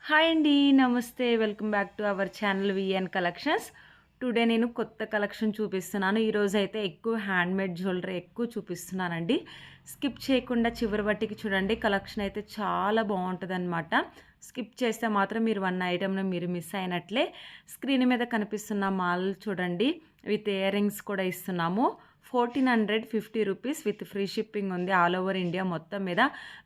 Hi అండి. నమస్తే. Welcome back to our channel VN collections. Today నేను కొత్త కలెక్షన్ చూపిస్తున్నాను. ఈరోజైతే ఎక్కువ హ్యాండ్‌మేడ్ జ్యువెలరీ ఎక్కువ చూపిస్తున్నానండి. స్కిప్ చేయకుండా చివరి వరకి చూడండి. కలెక్షన్ అయితే చాలా బావుంటదనమాట. స్కిప్ చేస్తే మాత్రం మీరు 1 ఐటెమ్‌ని మీరు మిస్ అయినట్లే. స్క్రీన్ మీద కనిపిస్తున్న మాల్ చూడండి. విత్ ఇయర్ రింగ్స్ కూడా ఇస్తున్నాము. 1450 రూపీస్ విత్ ఫ్రీ షిప్పింగ్ ఉంది. ఆల్ ఓవర్ ఇండియా మొత్తం మీద.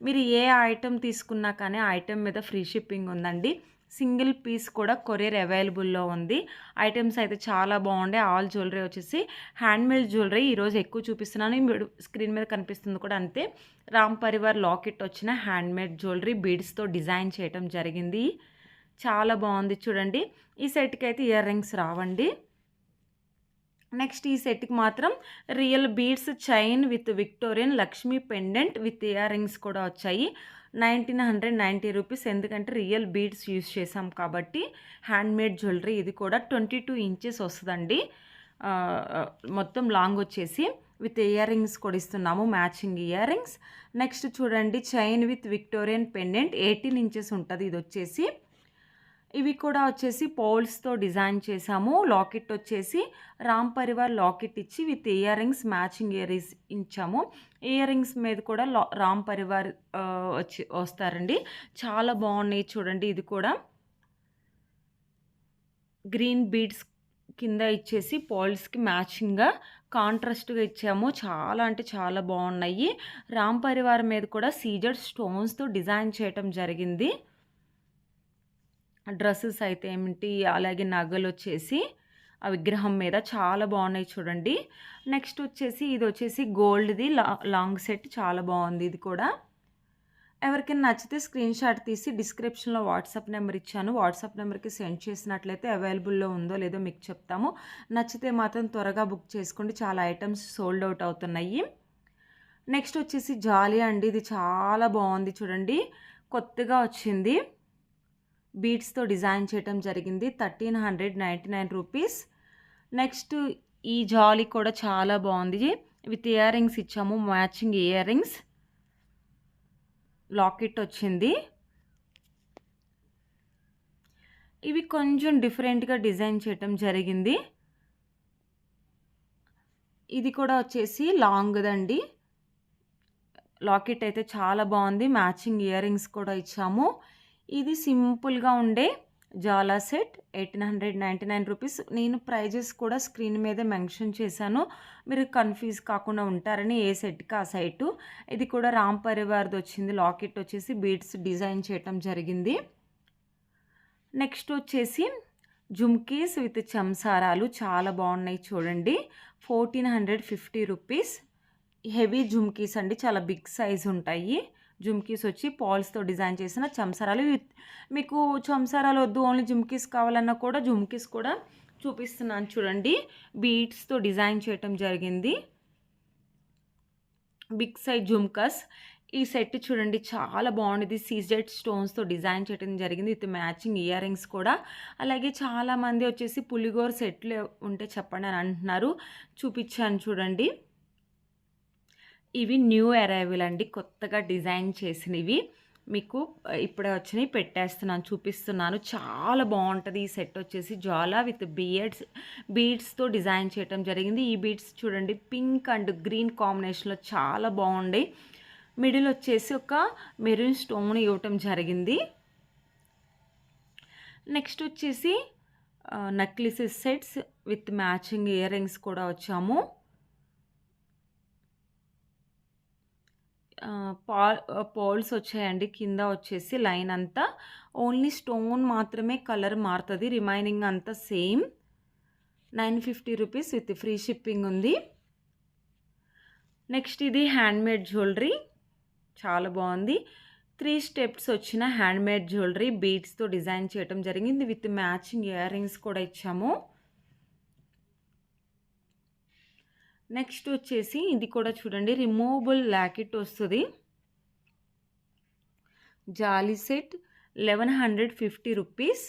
మీరు ఏ ఐటెమ్ తీసుకున్నా కానీ ఆ ఐటెమ్ మీద ఫ్రీ షిప్పింగ్ ఉందండి. సింగిల్ పీస్ కూడా కొరియర్ అవైలబుల్‌లో ఉంది. ఐటెమ్స్ అయితే చాలా బాగుంటాయి. ఆల్ జ్యువెలరీ వచ్చేసి హ్యాండ్‌మేడ్ జ్యువెలరీ ఈరోజు ఎక్కువ చూపిస్తున్నాను. ఇప్పుడు స్క్రీన్ మీద కనిపిస్తుంది కూడా అంతే. రామ్ పరివార్ లాకెట్ వచ్చిన హ్యాండ్‌మేడ్ జ్యువెలరీ బీడ్స్‌తో డిజైన్ చేయటం జరిగింది. చాలా బాగుంది చూడండి. ఈ సెట్‌కి అయితే ఇయర్ రింగ్స్ రావండి. నెక్స్ట్ ఈ సెట్‌కి మాత్రం real beads chain with Victorian Lakshmi pendant with ear rings కూడా వచ్చాయి. 1990 రూపీస్. ఎందుకంటే రియల్ బీడ్స్ యూజ్ చేసాం కాబట్టి హ్యాండ్‌మేడ్ జ్యువెలరీ ఇది కూడా 22 ఇంచెస్ వస్తదండి. మొత్తం లాంగ్ వచ్చేసి విత్ ఇయర్ రింగ్స్ కూడా ఇస్తున్నాము. Matching ear rings. నెక్స్ట్ చూడండి chain with Victorian pendant 18 inches ఉంటది ఇదొచ్చేసి. ఇవి కూడా వచ్చేసి పౌల్స్‌తో డిజైన్ చేసాము. లాకెట్ వచ్చేసి రామ్ పరివార్ లాకెట్ ఇచ్చి with ear rings matching ear rings ఇచ్చాము. ఇయర్ రింగ్స్ మీద కూడా రామ్ పరివార్ వస్తారండి. చాలా బాగున్నాయి చూడండి. ఇది కూడా గ్రీన్ బీడ్స్ కింద ఇచ్చేసి పౌల్స్‌కి మ్యాచింగ్‌గా కాంట్రాస్ట్‌గా ఇచ్చాము. చాలా అంటే చాలా బాగున్నాయి. రామ్ పరివార్ మీద కూడా సీజెడ్ స్టోన్స్‌తో డిజైన్ చేయటం జరిగింది. డ్రెస్సెస్ అయితే ఏమిటి, అలాగే నగలొచ్చేసి ఆ విగ్రహం మీద చాలా బాగున్నాయి చూడండి. నెక్స్ట్ వచ్చేసి ఇది వచ్చేసి గోల్డ్‌ది లాంగ్ సెట్ చాలా బాగుంది ఇది కూడా. ఎవరికైనా నచ్చితే స్క్రీన్ షాట్ తీసి డిస్క్రిప్షన్‌లో వాట్సాప్ నెంబర్ ఇచ్చాను. వాట్సాప్ నెంబర్‌కి సెండ్ చేసినట్లయితే అవైలబుల్‌లో ఉందో లేదో మీకు చెప్తాము. నచ్చితే మాత్రం త్వరగా బుక్ చేసుకోండి. చాలా ఐటమ్స్ సోల్డ్ అవుట్ అవుతున్నాయి. నెక్స్ట్ వచ్చేసి జాలియా అండి. ఇది చాలా బాగుంది చూడండి. కొత్తగా వచ్చింది. బీడ్స్‌తో డిజైన్ చేయటం జరిగింది. 1399 రూపీస్. నెక్స్ట్ ఈ జాలీ కూడా చాలా బాగుంది. విత్ ఇయర్ రింగ్స్ ఇచ్చాము. Matching ear rings. లాకెట్ వచ్చింది. ఇవి కొంచెం డిఫరెంట్‌గా డిజైన్ చేయటం జరిగింది. ఇది కూడా వచ్చేసి లాంగ్‌దండి. లాకెట్ అయితే చాలా బాగుంది. మ్యాచింగ్ ఇయర్ రింగ్స్ కూడా ఇచ్చాము. ఇది సింపుల్‌గా ఉండే జాలా సెట్ 1899 రూపీస్. నేను ప్రైజెస్ కూడా స్క్రీన్ మీద మెన్షన్ చేశాను. మీరు కన్‌ఫ్యూజ్ కాకుండా ఉంటారని ఏ సెట్‌కి ఆ సెట్టు. ఇది కూడా రామ్ పరివార్‌ది వచ్చింది. లాకెట్ వచ్చేసి బీడ్స్ డిజైన్ చేయటం జరిగింది. నెక్స్ట్ వచ్చేసి జుమ్కీస్ విత్ చెంసారాలు చాలా బాగున్నాయి చూడండి. 1450 రూపీస్. హెవీ జుమ్కీస్ అండి. చాలా బిగ్ సైజ్ ఉంటాయి. జుమ్కీస్ వచ్చి పాల్స్‌తో డిజైన్ చేసిన చెంసరాలు. మీకు చెంసరాలు వద్దు ఓన్లీ జుమ్కీస్ కావాలన్నా కూడా జుమ్కీస్ కూడా చూపిస్తున్నాను చూడండి. బీడ్స్‌తో డిజైన్ చేయటం జరిగింది. Big size jhumkas. ఈ సెట్ చూడండి చాలా బాగుంది. సీజెడ్ స్టోన్స్‌తో డిజైన్ చేయడం జరిగింది. విత్ మ్యాచింగ్ ఇయర్ రింగ్స్ కూడా. అలాగే చాలామంది వచ్చేసి పులిగోర సెట్లు ఉంటే చెప్పండి అని అంటున్నారు. చూపించాను చూడండి. ఇవి న్యూ అరైవల్ అండి. కొత్తగా డిజైన్ చేసినవి. మీకు ఇప్పుడే వచ్చినవి పెట్టేస్తున్నాను, చూపిస్తున్నాను. చాలా బాగుంటుంది. ఈ సెట్ వచ్చేసి జ్వాలా విత్ బీడ్స్‌తో డిజైన్ చేయటం జరిగింది. ఈ బీడ్స్ చూడండి పింక్ అండ్ గ్రీన్ కాంబినేషన్‌లో చాలా బాగుంటాయి. మిడిల్ వచ్చేసి ఒక మెరూన్ స్టోన్ ఇవ్వటం జరిగింది. నెక్స్ట్ వచ్చేసి necklaces sets with matching ear rings కూడా వచ్చాము. పోల్స్ వచ్చాయండి. కింద వచ్చేసి లైన్ అంతా ఓన్లీ స్టోన్ మాత్రమే కలర్ మారుతుంది. రిమైనింగ్ అంతా same. 950 rupees with free shipping ఉంది. నెక్స్ట్ ఇది హ్యాండ్మేడ్ జ్యువెలరీ చాలా బాగుంది. 3 స్టెప్స్ వచ్చిన హ్యాండ్మేడ్ జ్యువెలరీ బీడ్స్‌తో డిజైన్ చేయటం జరిగింది. విత్ మ్యాచింగ్ ఇయర్ రింగ్స్ కూడా ఇచ్చాము. నెక్స్ట్ వచ్చేసి ఇది కూడా చూడండి రిమూవబుల్ లాకెట్ వస్తుంది. జాలీ సెట్ 1150 రూపీస్.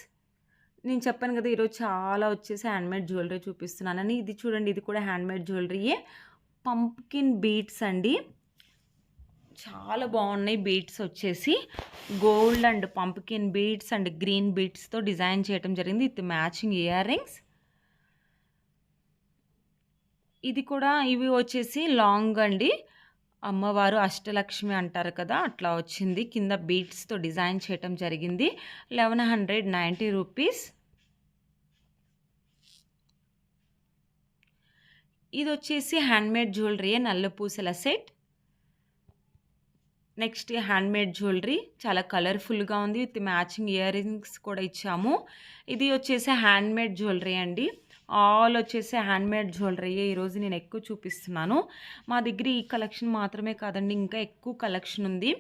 నేను చెప్పాను కదా ఈరోజు చాలా వచ్చేసి హ్యాండ్మేడ్ జ్యువెలరీ చూపిస్తున్నానని. ఇది చూడండి ఇది కూడా హ్యాండ్మేడ్ జ్యువెలరీయే. పంప్కిన్ బీడ్స్ అండి. చాలా బాగున్నాయి. బీడ్స్ వచ్చేసి gold and pumpkin beads and green బీడ్స్తో డిజైన్ చేయడం జరిగింది విత్ మ్యాచింగ్ ఇయర్ రింగ్స్. ఇది కూడా ఇవి వచ్చేసి లాంగ్ అండి. అమ్మవారు అష్టలక్ష్మి అంటారు కదా, అట్లా వచ్చింది. కింద బీడ్స్తో డిజైన్ చేయటం జరిగింది. 1190 రూపీస్. ఇది వచ్చేసి హ్యాండ్మేడ్ జ్యువెలరీ నల్ల పూసల సెట్. నెక్స్ట్ హ్యాండ్మేడ్ జ్యువెలరీ చాలా కలర్ఫుల్గా ఉంది విత్ మ్యాచింగ్ ఇయర్ రింగ్స్ కూడా ఇచ్చాము. ఇది వచ్చేసి హ్యాండ్మేడ్ జ్యువెలరీ అండి. ఆల్ వచ్చేసి హ్యాండ్మేడ్ జ్యువెలరీ ఈరోజు నేను ఎక్కువ చూపిస్తున్నాను. మా దగ్గర ఈ కలెక్షన్ మాత్రమే కాదండి, ఇంకా ఎక్కువ కలెక్షన్ ఉంది.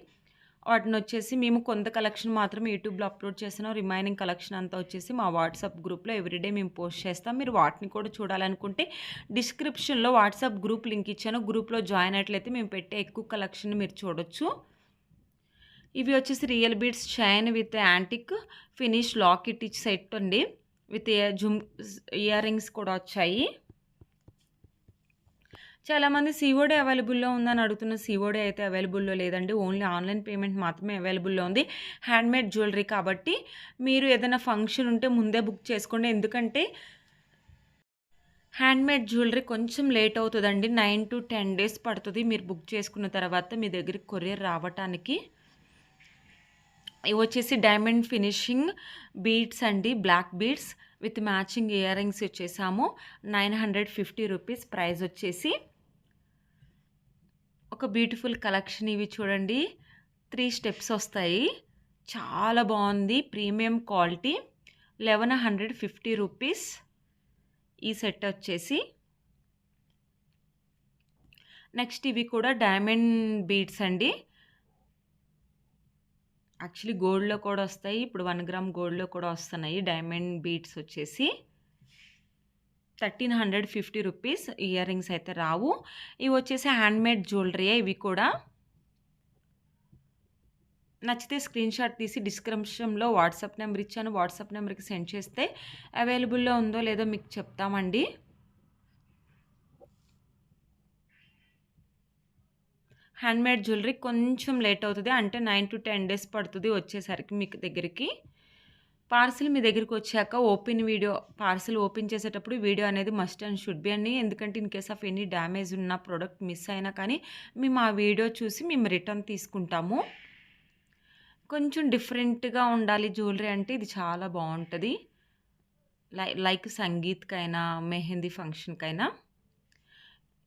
వాటిని వచ్చేసి మేము కొంత కలెక్షన్ మాత్రమే యూట్యూబ్లో అప్లోడ్ చేస్తున్నాం. రిమైనింగ్ కలెక్షన్ అంతా వచ్చేసి మా వాట్సాప్ గ్రూప్లో ఎవ్రీడే మేము పోస్ట్ చేస్తాం. మీరు వాటిని కూడా చూడాలనుకుంటే డిస్క్రిప్షన్లో వాట్సాప్ గ్రూప్ లింక్ ఇచ్చాను. గ్రూప్లో జాయిన్ అయినట్లయితే మేము పెట్టే ఎక్కువ కలెక్షన్ మీరు చూడొచ్చు. ఇవి వచ్చేసి real beads chain with antique finish locket ఇచ్ సెట్ అండి. విత్ ఇయర్ రింగ్స్ కూడా వచ్చాయి. చాలామంది సిఓడి అవైలబుల్లో ఉందని అడుగుతున్న సిఓడి అయితే అవైలబుల్లో లేదండి. ఓన్లీ ఆన్లైన్ పేమెంట్ మాత్రమే అవైలబుల్లో ఉంది. హ్యాండ్మేడ్ జ్యువెలరీ కాబట్టి మీరు ఏదైనా ఫంక్షన్ ఉంటే ముందే బుక్ చేసుకోండి. ఎందుకంటే హ్యాండ్మేడ్ జ్యువెలరీ కొంచెం లేట్ అవుతుందండి. 9 to 10 days పడుతుంది మీరు బుక్ చేసుకున్న తర్వాత మీ దగ్గరికి కొరియర్ రావటానికి. ఇవి వచ్చేసి డైమండ్ ఫినిషింగ్ బీడ్స్ అండి, black beads with matching earrings వచ్చేసాము. 950 రూపీస్ ప్రైస్ వచ్చేసి. ఒక బ్యూటిఫుల్ కలెక్షన్ ఇవి చూడండి. 3 స్టెప్స్ వస్తాయి. చాలా బాగుంది, ప్రీమియం క్వాలిటీ. 1150 రూపీస్ ఈ సెట్ వచ్చేసి. నెక్స్ట్ ఇవి కూడా డైమండ్ బీడ్స్ అండి. యాక్చువల్లీ గోల్డ్లో కూడా వస్తాయి, ఇప్పుడు 1 గ్రామ్ గోల్డ్లో కూడా వస్తున్నాయి. డైమండ్ బీడ్స్ వచ్చేసి 1350 రూపీస్. ఇయర్ రింగ్స్ అయితే రావు. ఇవి వచ్చేసి హ్యాండ్మేడ్ జ్యువెలరీ. ఇవి కూడా నచ్చితే స్క్రీన్ షాట్ తీసి డిస్క్రిప్షన్లో వాట్సాప్ నెంబర్ ఇచ్చాను. వాట్సాప్ నెంబర్కి సెండ్ చేస్తే అవైలబుల్లో ఉందో లేదో మీకు చెప్తామండి. హ్యాండ్మేడ్ జ్యువెలరీ కొంచెం లేట్ అవుతుంది, అంటే 9 to 10 days పడుతుంది వచ్చేసరికి మీకు దగ్గరికి. పార్సిల్ మీ దగ్గరికి వచ్చాక పార్సిల్ ఓపెన్ చేసేటప్పుడు వీడియో అనేది మస్ట్ అండ్ షుడ్ బి అండి. ఎందుకంటే in case of any damage ఉన్న ప్రోడక్ట్ మిస్ అయినా కానీ మేము ఆ వీడియో చూసి మేము రిటర్న్ తీసుకుంటాము. కొంచెం డిఫరెంట్గా ఉండాలి జ్యువెలరీ అంటే ఇది చాలా బాగుంటుంది. లైక్ సంగీత్కైనా మెహందీ ఫంక్షన్కైనా.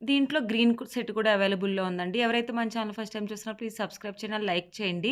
దీంట్లో గ్రీన్ సెట్ కూడా అవైలబుల్లో ఉందండి. ఎవరైతే మన ఛానల్ ఫస్ట్ టైం చూస్తున్నారో ప్లీజ్ సబ్స్క్రైబ్ చేయండి, లైక్ చేయండి.